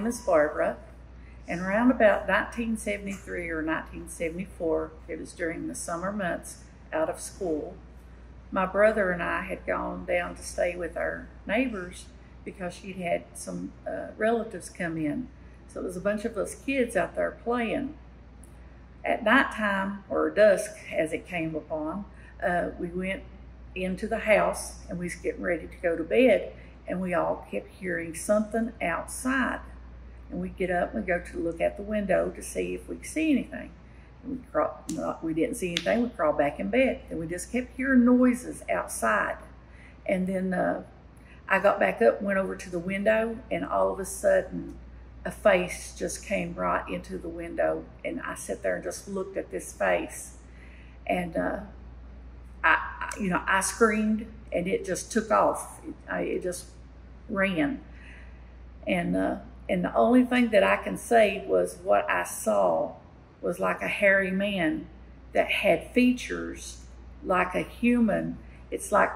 name is Barbara, and around about 1973 or 1974, it was during the summer months out of school, my brother and I had gone down to stay with our neighbors because she'd had some relatives come in. So it was a bunch of us kids out there playing. At nighttime, or dusk as it came upon, we went into the house and we was getting ready to go to bed, and we all kept hearing something outside. And we get up and we go to look at the window to see if we could see anything. And we didn't see anything, we crawled back in bed. And we just kept hearing noises outside. And then I got back up, went over to the window, and all of a sudden, a face just came right into the window, and I sat there and just looked at this face, and I screamed, and it just took off. It just ran, and the only thing that I can say was what I saw was like a hairy man that had features like a human. It's like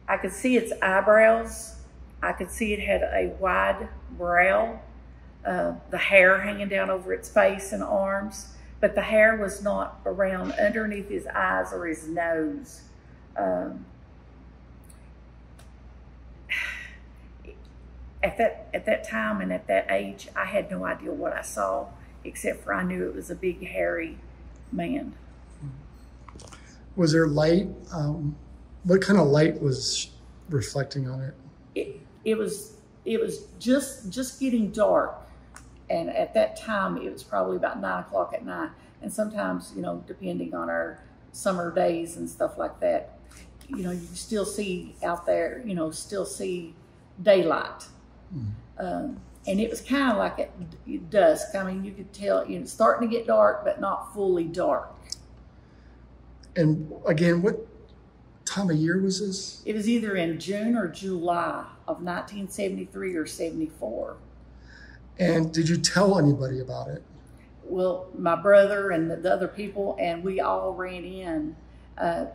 I could see its eyebrows. I could see it had a wide brow. The hair hanging down over its face and arms, but the hair was not around underneath his eyes or his nose. At that time and at that age, I had no idea what I saw, except for I knew it was a big hairy man. Was there light? What kind of light was reflecting on it? It was just getting dark. And at that time, it was probably about 9 o'clock at night. And sometimes, depending on our summer days and stuff like that, you still see out there, still see daylight. Mm-hmm. And it was kind of like at dusk. I mean, you could tell, it's starting to get dark, but not fully dark. And again, what time of year was this? It was either in June or July of 1973 or 74. And did you tell anybody about it? Well, my brother and the other people, and we all ran in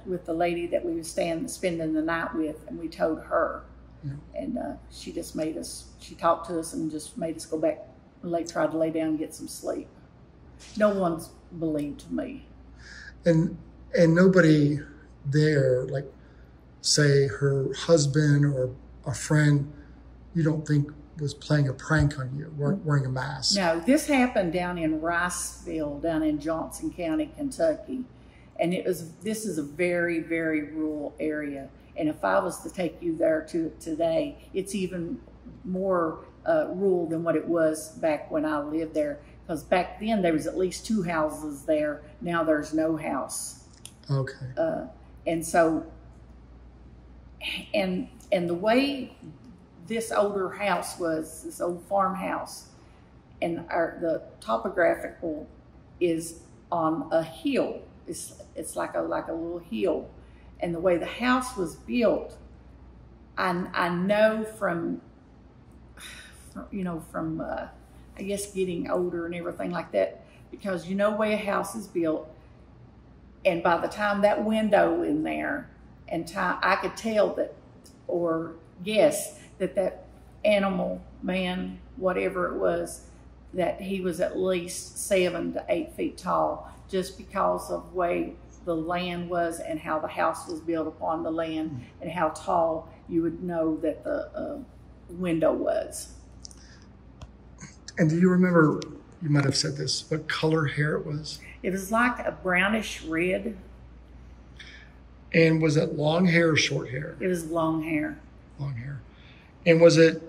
with the lady that we were spending the night with, and we told her. Yeah. And she just she talked to us and just made us go back and tried to lay down and get some sleep. No one's believed me. And nobody there, like say her husband or a friend, you don't think was playing a prank on you, wearing a mask? No, this happened down in Riceville, down in Johnson County, Kentucky. And this is a very, very rural area. And if I was to take you there today, it's even more rural than what it was back when I lived there. Because back then there was at least 2 houses there. Now there's no house. Okay. And so, and the way this older house was, this old farmhouse, and the topographical is on a hill. It's like a little hill, and the way the house was built, I know from I guess getting older and everything like that, because the way a house is built, and by the time that window in there, and I could tell that, or guess that animal, man, whatever it was, that he was at least 7 to 8 feet tall, just because of the way the land was and how the house was built upon the land and how tall you would know that the window was. And do you remember, you might have said this, what color hair it was? It was like a brownish red. And was it long hair or short hair? It was long hair. Long hair. And was it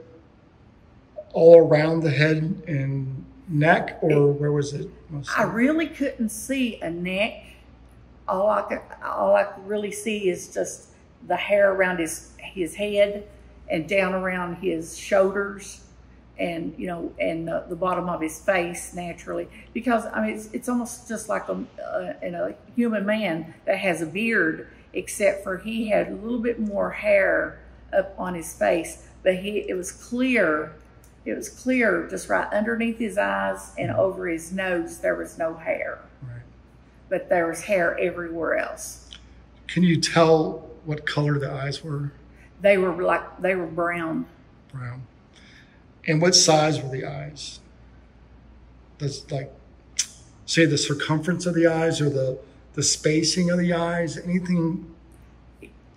all around the head and neck, or where was it mostly? I really couldn't see a neck. All I could really see is just the hair around his head and down around his shoulders, and the bottom of his face naturally, because I mean it's almost just like a human man that has a beard, except for he had a little bit more hair up on his face, but it was clear just right underneath his eyes and over his nose. There was no hair, right, but there was hair everywhere else. Can you tell what color the eyes were? They were brown. Brown. And what size were the eyes? That's like, say the circumference of the eyes or the spacing of the eyes, anything?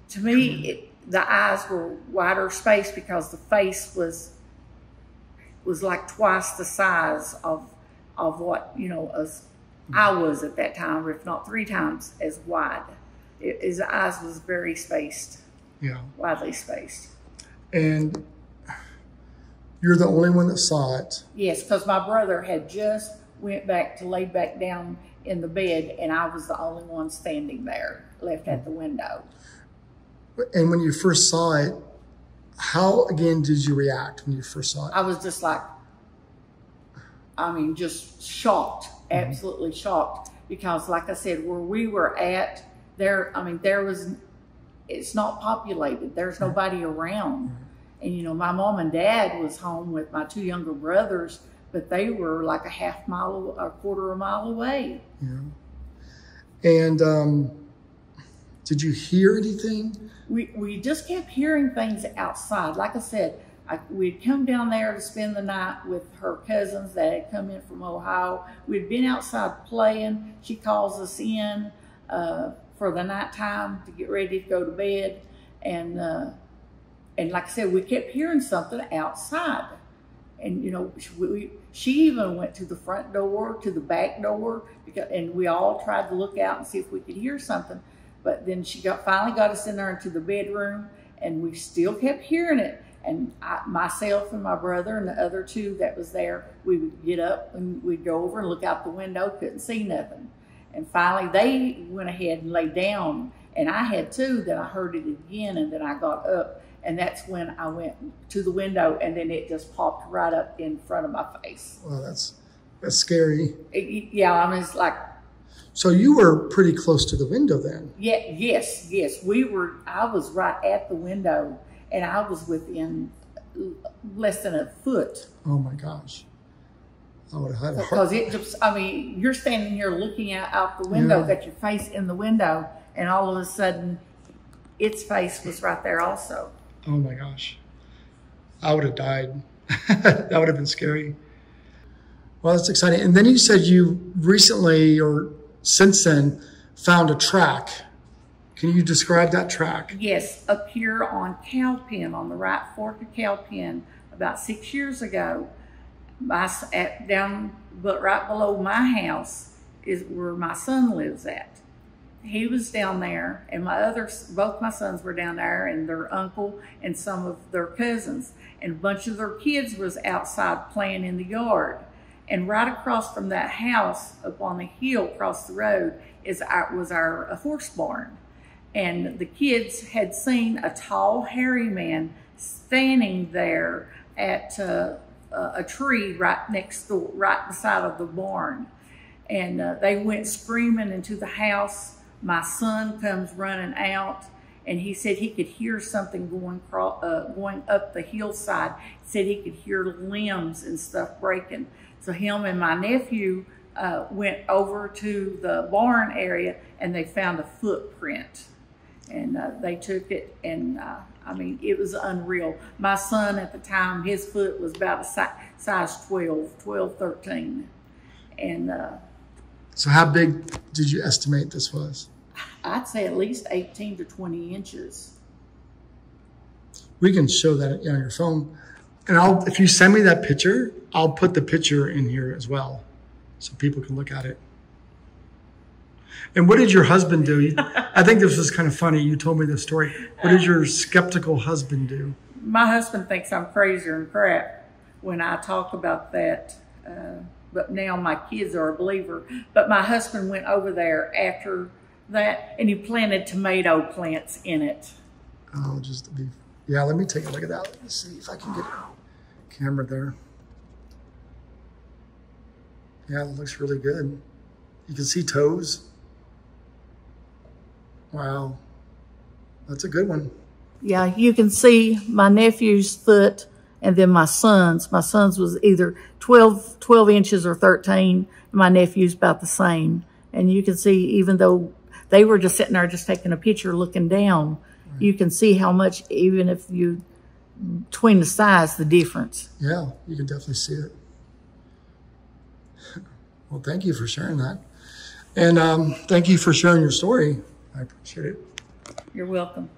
To me, the eyes were wider spaced because the face was like twice the size of what, you know, as I was at that time, if not 3 times as wide. His eyes was very spaced. Yeah. Widely spaced. And you're the only one that saw it? Yes, because my brother had just went back to lay back down in the bed, and I was the only one standing there, left at the window. And when you first saw it, how, again, did you react when you first saw it? I was just like, I mean, just shocked, absolutely shocked. Because like I said, where we were at, it's not populated. There's nobody around. And, you know, my mom and dad was home with my 2 younger brothers, but they were like a quarter of a mile away. Yeah. And did you hear anything? We just kept hearing things outside. Like I said, we'd come down there to spend the night with her cousins that had come in from Ohio. We'd been outside playing. She calls us in for the nighttime to get ready to go to bed. And like I said, we kept hearing something outside. And, you know, she even went to the front door, to the back door, and we all tried to look out and see if we could hear something. But then she finally got us in there into the bedroom, and we still kept hearing it. And myself and my brother and the other 2 that was there, we would get up and we'd go over and look out the window, couldn't see nothing. And finally they went ahead and lay down, and I had too. Then I heard it again, and then I got up, and that's when I went to the window, and then it just popped right up in front of my face. Well, that's scary. Yeah, I mean, it's like. So you were pretty close to the window then? Yeah, yes. I was right at the window, and I was within less than a foot. Oh my gosh. I would have had a heart. Because it just, I mean, you're standing here looking out the window, got your face in the window, and all of a sudden, its face was right there also. Oh my gosh. I would have died. That would have been scary. Well, that's exciting. And then you said you recently, or since then, found a track. Can you describe that track? Yes, up here on Cowpen, on the right fork of Cowpen, about 6 years ago, right below my house is where my son lives at. He was down there, and both my sons were down there, and their uncle and some of their cousins, and a bunch of their kids was outside playing in the yard. And right across from that house, up on the hill across the road, was our horse barn. And the kids had seen a tall, hairy man standing there at a tree right beside of the barn. And they went screaming into the house. My son comes running out, and he said he could hear something going up the hillside. He said he could hear limbs and stuff breaking. So him and my nephew went over to the barn area, and they found a footprint. And they took it, and I mean, it was unreal. My son at the time, his foot was about a size 12, 13. And so how big did you estimate this was? I'd say at least 18 to 20 inches. We can show that on your phone. And if you send me that picture, I'll put the picture in here as well so people can look at it. And what did your husband do? I think this was kind of funny. You told me this story. What did your skeptical husband do? My husband thinks I'm crazy and crap when I talk about that. But now my kids are a believer. But my husband went over there after that, and he planted tomato plants in it. Oh, yeah, let me take a look at that. Let me see if I can get a camera there. Yeah, it looks really good. You can see toes. Wow, that's a good one. Yeah, you can see my nephew's foot, and then my son's. My son's was either 12 inches or 13. My nephew's about the same. And you can see, even though they were just sitting there just taking a picture looking down, right, you can see how much, even if you between the size, the difference. Yeah, you can definitely see it. Well, thank you for sharing that. And thank you for sharing your story. I appreciate it. You're welcome.